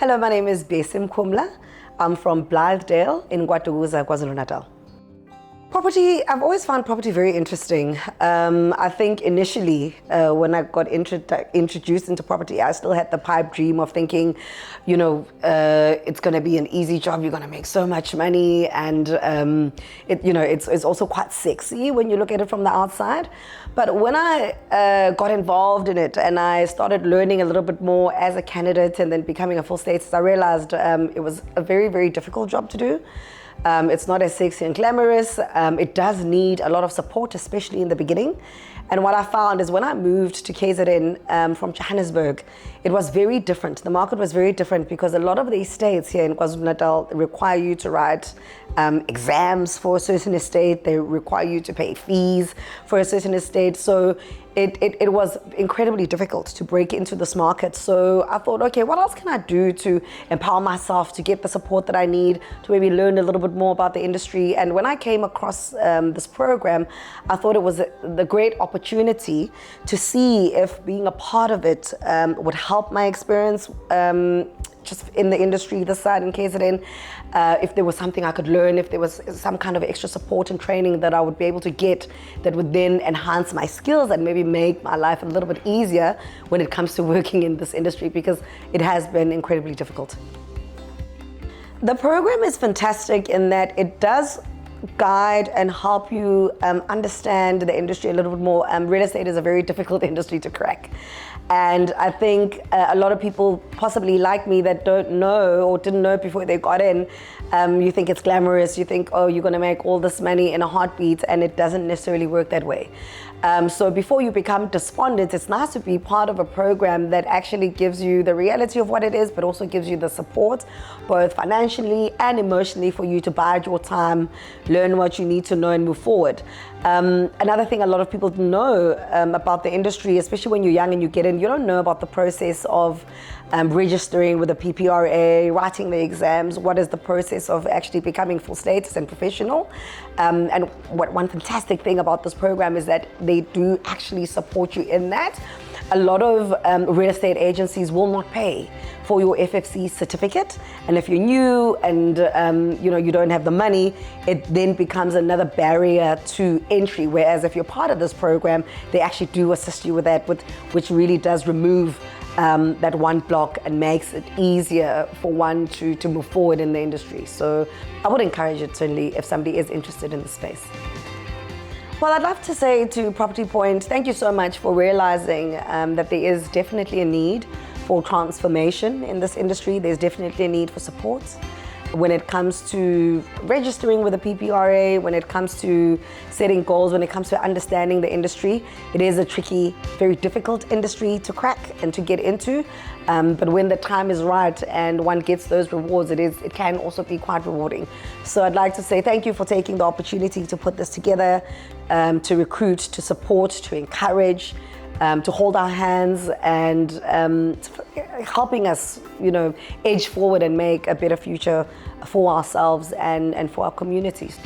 Hello, my name is Bessie Mkumla. I'm from Blythedale in Guatemala, KwaZulu-Natal. Property, I've always found property very interesting. I think initially when I got introduced into property, I still had the pipe dream of thinking, it's going to be an easy job, you're going to make so much money, and it's also quite sexy when you look at it from the outside. But when I got involved in it and I started learning a little bit more as a candidate and then becoming a full status, I realized it was a very, very difficult job to do. It's not as sexy and glamorous. It does need a lot of support, especially in the beginning. And what I found is when I moved to KZN from Johannesburg, it was very different. The market was very different because a lot of the estates here in KwaZulu-Natal require you to write exams for a certain estate. They require you to pay fees for a certain estate. So it was incredibly difficult to break into this market. So I thought, okay, what else can I do to empower myself, to get the support that I need, to maybe learn a little bit more about the industry? And when I came across this program, I thought it was the great opportunity to see if being a part of it would help my experience just in the industry this side in KZN, if there was something I could learn, if there was some kind of extra support and training that I would be able to get that would then enhance my skills and maybe make my life a little bit easier when it comes to working in this industry, because it has been incredibly difficult. The program is fantastic in that it does guide and help you understand the industry a little bit more. Real estate is a very difficult industry to crack. And I think a lot of people, possibly like me, that don't know or didn't know before they got in, you think it's glamorous, you think, oh, you're going to make all this money in a heartbeat, and it doesn't necessarily work that way. So before you become despondent, it's nice to be part of a program that actually gives you the reality of what it is, but also gives you the support, both financially and emotionally, for you to bide your time, learn what you need to know, and move forward. Another thing a lot of people know about the industry, especially when you're young and you get in, you don't know about the process of registering with the PPRA, writing the exams, what is the process of actually becoming full status and professional. And one fantastic thing about this program is that they do actually support you in that. A lot of real estate agencies will not pay for your FFC certificate, and if you're new and you don't have the money, it then becomes another barrier to entry. Whereas if you're part of this program, they actually do assist you with that, which really does remove that one block and makes it easier for one to move forward in the industry. So I would encourage it, certainly, if somebody is interested in the space. Well, I'd love to say to Property Point, thank you so much for realizing that there is definitely a need for transformation in this industry. There's definitely a need for support when it comes to registering with the PPRA, when it comes to setting goals, when it comes to understanding the industry. It is a tricky, very difficult industry to crack and to get into. But when the time is right and one gets those rewards, it can also be quite rewarding. So I'd like to say thank you for taking the opportunity to put this together, to recruit, to support, to encourage, to hold our hands, and helping us, edge forward and make a better future for ourselves and for our communities.